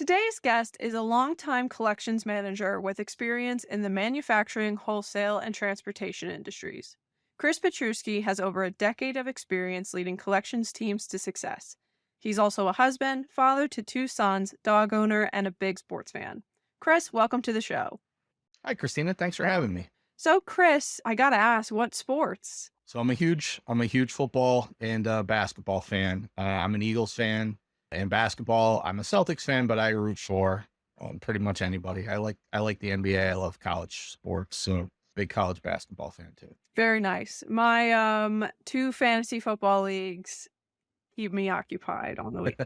Today's guest is a longtime collections manager with experience in the manufacturing, wholesale, and transportation industries. Chris Petrewski has over a decade of experience leading collections teams to success. He's also a husband, father to two sons, dog owner, and a big sports fan. Chris, welcome to the show. Hi, Christina. Thanks for having me. So, Chris, I gotta ask, what sports? So I'm a huge football and basketball fan. I'm an Eagles fan and basketball. I'm a Celtics fan, but I root for pretty much anybody. I like the NBA. I love college sports, so big college basketball fan too. Very nice. My two fantasy football leagues keep me occupied on the week.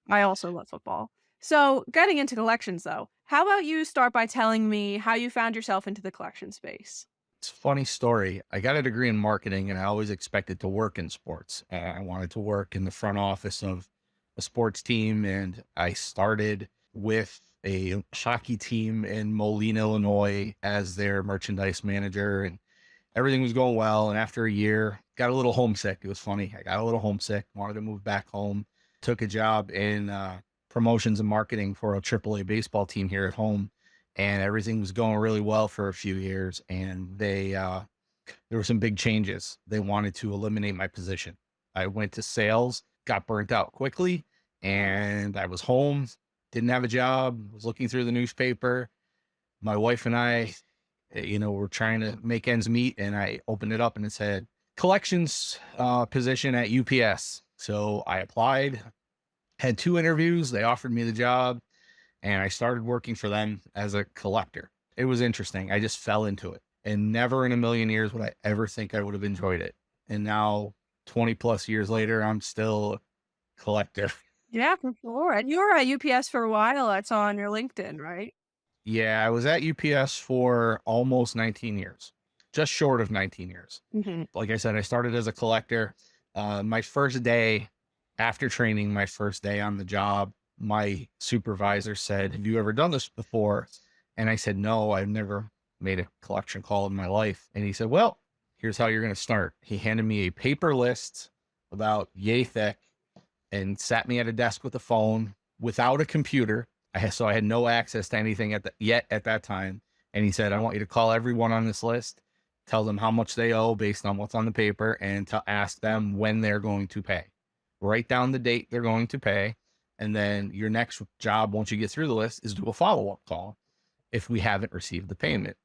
I also love football. So, getting into collections though, how about you start by telling me how you found yourself into the collection space? It's a funny story. I got a degree in marketing, and I always expected to work in sports. I wanted to work in the front office of a sports team, and I started with a hockey team in Moline, Illinois, as their merchandise manager, and everything was going well. And after a year, got a little homesick. It was funny. I got a little homesick, wanted to move back home, took a job in promotions and marketing for a AAA baseball team here at home. And everything was going really well for a few years. And there were some big changes. They wanted to eliminate my position. I went to sales, got burnt out quickly, and I was home, didn't have a job, was looking through the newspaper. My wife and I, were trying to make ends meet, and I opened it up and it said collections position at UPS. So I applied, had two interviews. They offered me the job, and I started working for them as a collector. It was interesting. I just fell into it, and never in a million years would I ever think I would have enjoyed it. And now 20 plus years later, I'm still a collector. Yeah, for sure. And you were at UPS for a while. I saw on your LinkedIn, right? Yeah, I was at UPS for almost 19 years, just short of 19 years. Hmm. Like I said, I started as a collector. My first day after training, my first day on the job, my supervisor said, "Have you ever done this before?" And I said, "No, I've never made a collection call in my life." And he said, "Well, here's how you're going to start." He handed me a paper list about yay thick and sat me at a desk with a phone without a computer. So I had no access to anything yet at that time. And he said, "I want you to call everyone on this list, tell them how much they owe based on what's on the paper, and to ask them when they're going to pay. Write down the date they're going to pay. And then your next job, once you get through the list, is do a follow-up call if we haven't received the payment."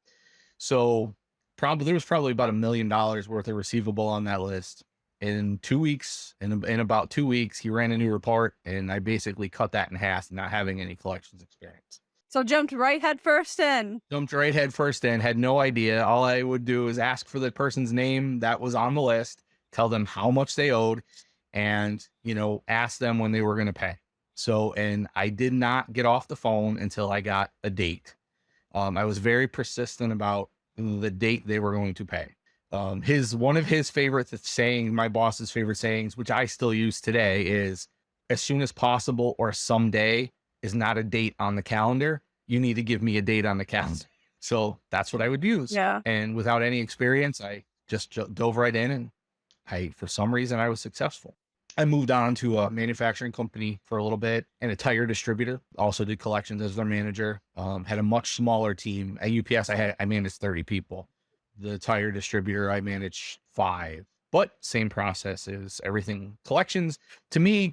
So there was probably about $1 million worth of receivable on that list. In 2 weeks, in about 2 weeks, he ran a new report, and I basically cut that in half, not having any collections experience. So jumped right head first in. Jumped right head first in, had no idea. All I would do is ask for the person's name that was on the list, tell them how much they owed, and, ask them when they were going to pay. So, and I did not get off the phone until I got a date. I was very persistent about the date they were going to pay. One of his favorite saying, my boss's favorite sayings, which I still use today, is "as soon as possible" or "someday" is not a date on the calendar. You need to give me a date on the calendar. So that's what I would use. Yeah. And without any experience, I just dove right in, and for some reason, I was successful. I moved on to a manufacturing company for a little bit and a tire distributor. Also did collections as their manager. Had a much smaller team. At UPS, I managed 30 people. The tire distributor, I managed 5. But same process is everything. Collections, to me,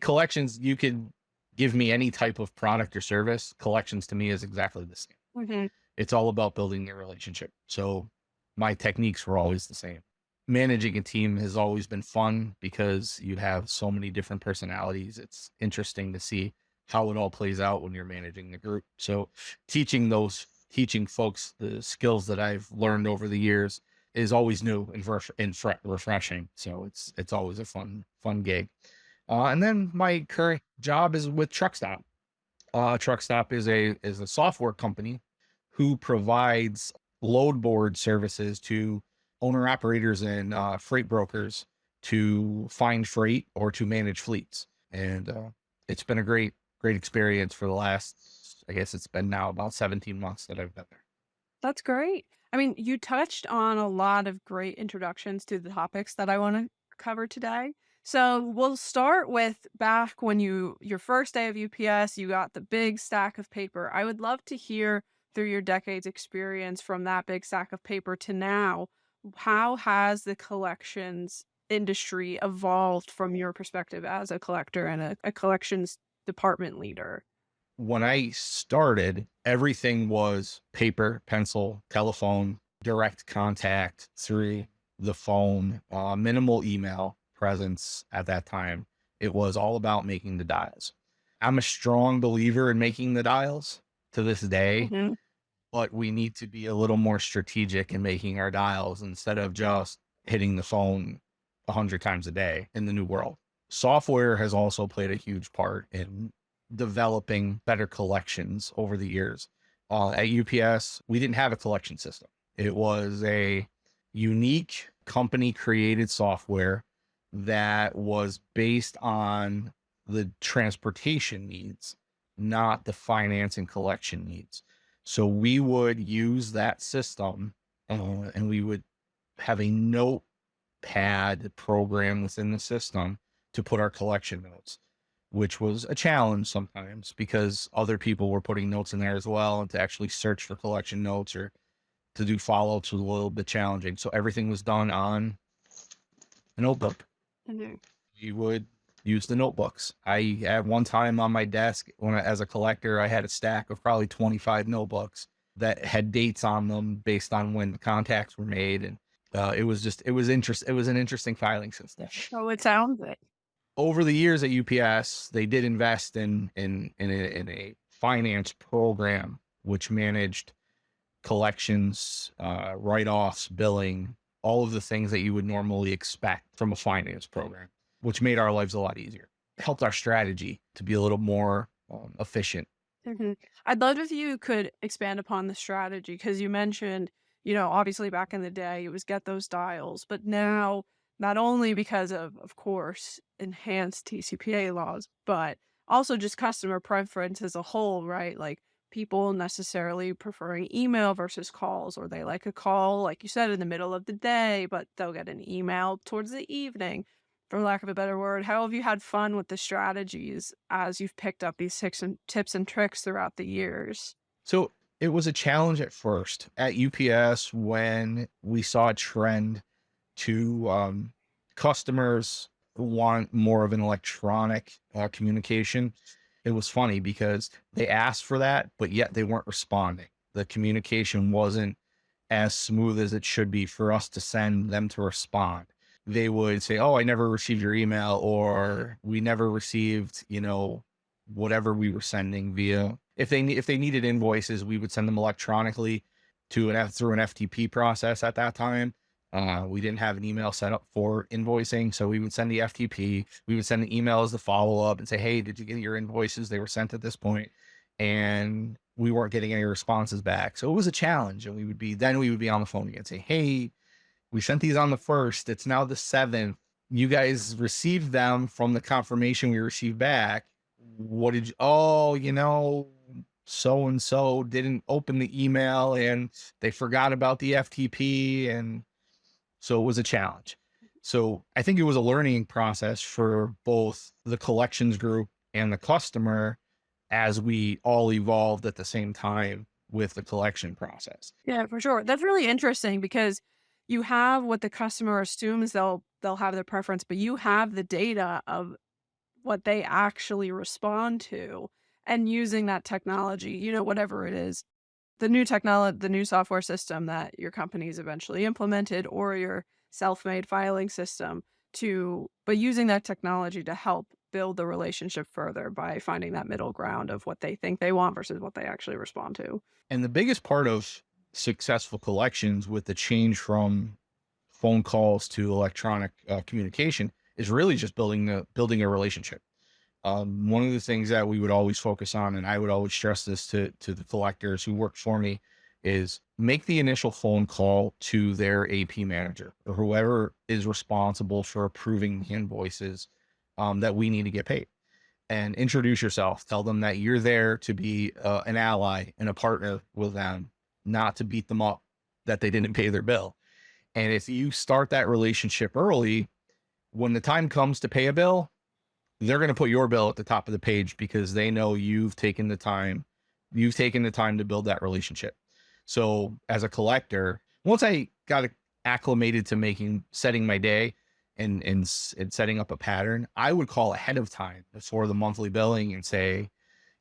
you could give me any type of product or service. Collections to me is exactly the same. Hmm. It's all about building a relationship. So my techniques were always the same. Managing a team has always been fun because you have so many different personalities. It's interesting to see how it all plays out when you're managing the group. So teaching folks the skills that I've learned over the years is always new and refreshing. So it's always a fun gig. And then my current job is with Truckstop. Truckstop is a software company who provides load board services to owner operators and freight brokers to find freight or to manage fleets. And it's been a great experience for the last, I guess it's been now about 17 months that I've been there. That's great. I mean, you touched on a lot of great introductions to the topics that I want to cover today. So we'll start with back when your first day of UPS, you got the big stack of paper. I would love to hear through your decades experience from that big stack of paper to now, how has the collections industry evolved from your perspective as a collector and a collections department leader? When I started, everything was paper, pencil, telephone, direct contact through the phone, minimal email presence at that time. It was all about making the dials. I'm a strong believer in making the dials to this day, Mhm. but we need to be a little more strategic in making our dials instead of just hitting the phone 100 times a day in the new world. Software has also played a huge part in developing better collections over the years. At UPS, we didn't have a collection system. It was a unique company created software that was based on the transportation needs, not the finance and collection needs. So we would use that system, and we would have a notepad program within the system to put our collection notes, which was a challenge sometimes because other people were putting notes in there as well. And to actually search for collection notes or to do follow ups was a little bit challenging. So everything was done on a notebook. Mhm. You would use the notebooks. I at one time on my desk as a collector, I had a stack of probably 25 notebooks that had dates on them based on when the contacts were made, and it was an interesting filing system. Oh, it sounds it. Over the years at UPS, they did invest in a finance program which managed collections, write-offs, billing, all of the things that you would normally expect from a finance program, which made our lives a lot easier. Helped our strategy to be a little more efficient. Mhm. I'd love if you could expand upon the strategy because you mentioned, obviously back in the day it was get those dials, but now not only because of course, enhanced TCPA laws, but also just customer preference as a whole, right? Like people necessarily preferring email versus calls, or they like a call, like you said, in the middle of the day, but they'll get an email towards the evening for lack of a better word. How have you had fun with the strategies as you've picked up these tips and tricks throughout the years? So it was a challenge at first at UPS when we saw a trend to customers who want more of an electronic communication. It was funny because they asked for that, but yet they weren't responding. The communication wasn't as smooth as it should be for us to send them to respond. They would say, "Oh, I never received your email," or "We never received, whatever we were sending via." If they needed invoices, we would send them electronically through an FTP process at that time. We didn't have an email set up for invoicing, so we would send the FTP. We would send an email as the follow up and say, "Hey, did you get your invoices? They were sent at this point," and we weren't getting any responses back. So it was a challenge, and we would be on the phone again, say, "Hey, we sent these on the first. It's now the 7th. You guys received them from the confirmation we received back. What did you? Oh, so and so didn't open the email and they forgot about the FTP, and so it was a challenge." So I think it was a learning process for both the collections group and the customer as we all evolved at the same time with the collection process. Yeah, for sure. That's really interesting because you have what the customer assumes they'll have their preference, but you have the data of what they actually respond to and using that technology, whatever it is, the new software system that your company's eventually implemented or your self-made filing system but using that technology to help build the relationship further by finding that middle ground of what they think they want versus what they actually respond to. And the biggest part of successful collections with the change from phone calls to electronic communication is really just building a relationship. One of the things that we would always focus on, and I would always stress this to the collectors who work for me, is make the initial phone call to their AP manager or whoever is responsible for approving the invoices that we need to get paid, and introduce yourself. Tell them that you're there to be an ally and a partner with them, not to beat them up that they didn't pay their bill. And if you start that relationship early, when the time comes to pay a bill, they're going to put your bill at the top of the page because they know you've taken the time to build that relationship. So as a collector, once I got acclimated to setting my day and setting up a pattern, I would call ahead of time before the monthly billing and say,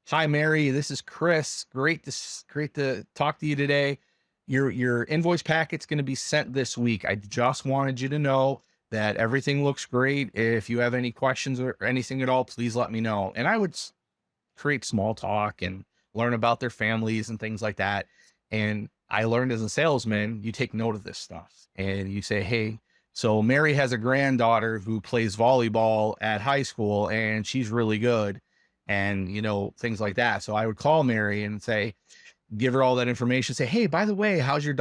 "Hi, Mary, this is Chris. Great to talk to you today. Your invoice packet's going to be sent this week. I just wanted you to know that everything looks great. If you have any questions or anything at all, please let me know." And I would create small talk and learn about their families and things like that. And I learned as a salesman, you take note of this stuff and you say, "Hey, so Mary has a granddaughter who plays volleyball at high school and she's really good." And, things like that. So I would call Mary and say, give her all that information, say, "Hey, by the way, how's your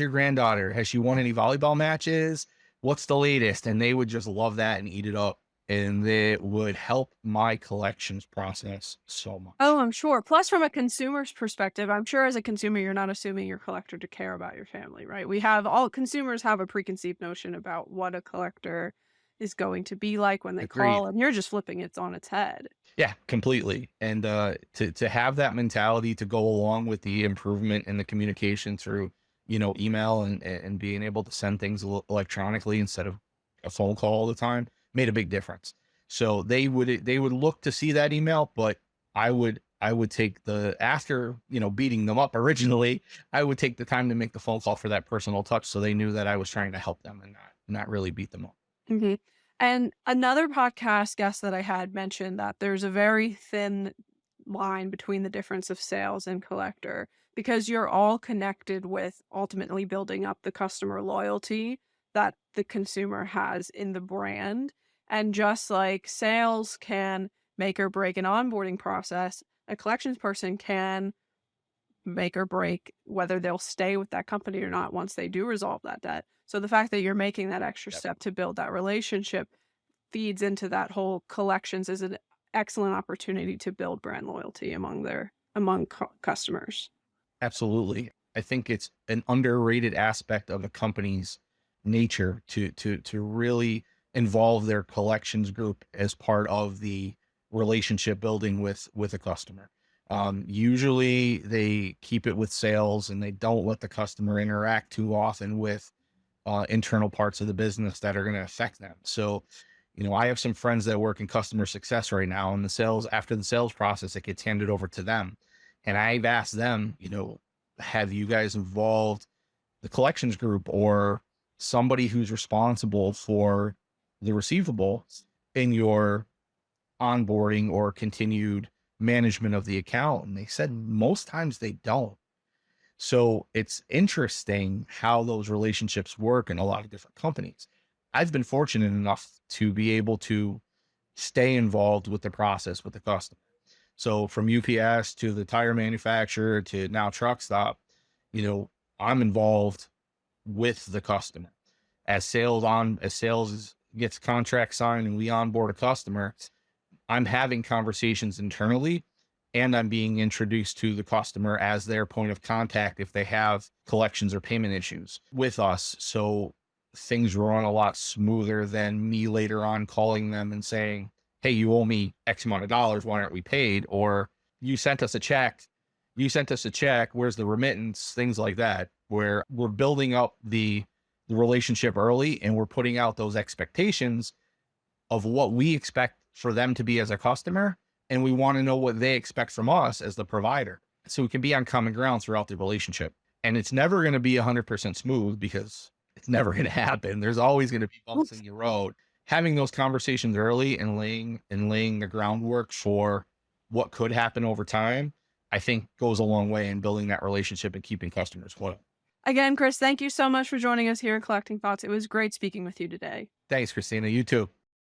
granddaughter? Has she won any volleyball matches? What's the latest?" And they would just love that and eat it up. And it would help my collections process so much. Oh, I'm sure. Plus, from a consumer's perspective, I'm sure as a consumer, you're not assuming your collector to care about your family, right? All consumers have a preconceived notion about what a collector is going to be like when they call, Agreed. and you're just flipping it on its head. Yeah, completely. And to have that mentality to go along with the improvement in the communication through, email and being able to send things electronically instead of a phone call all the time made a big difference. So they would look to see that email, but I would take after, beating them up originally, I would take the time to make the phone call for that personal touch so they knew that I was trying to help them and not really beat them up. Mhm. And another podcast guest that I had mentioned that there's a very thin line between the difference of sales and collector because you're all connected with ultimately building up the customer loyalty that the consumer has in the brand. And just like sales can make or break an onboarding process, a collections person can make or break whether they'll stay with that company or not once they do resolve that debt. So the fact that you're making that extra Yep. step to build that relationship feeds into that whole collections is an excellent opportunity to build brand loyalty among customers. Absolutely. I think it's an underrated aspect of a company's nature to really involve their collections group as part of the relationship building with a customer. Usually they keep it with sales and they don't let the customer interact too often with internal parts of the business that are going to affect them. So, I have some friends that work in customer success right now, and after the sales process, it gets handed over to them. And I've asked them, have you guys involved the collections group or somebody who's responsible for the receivable in your onboarding or continued management of the account? And they said most times they don't. So it's interesting how those relationships work in a lot of different companies. I've been fortunate enough to be able to stay involved with the process with the customer. So from UPS to the tire manufacturer to now truck stop, you know, I'm involved with the customer. Gets contract signed and we onboard a customer, I'm having conversations internally and I'm being introduced to the customer as their point of contact if they have collections or payment issues with us. So things run a lot smoother than me later on calling them and saying, "Hey, you owe me X amount of dollars. Why aren't we paid?" Or you sent us a check. Where's the remittance? Things like that, where we're building up the relationship early and we're putting out those expectations of what we expect for them to be as a customer, and we want to know what they expect from us as the provider, so we can be on common ground throughout the relationship. And it's never going to be 100% smooth because it's never going to happen. There's always going to be bumps in your road. Having those conversations early and laying the groundwork for what could happen over time, I think goes a long way in building that relationship and keeping customers loyal. Again, Chris, thank you so much for joining us here in Collecting Thoughts. It was great speaking with you today. Thanks, Christina. You too.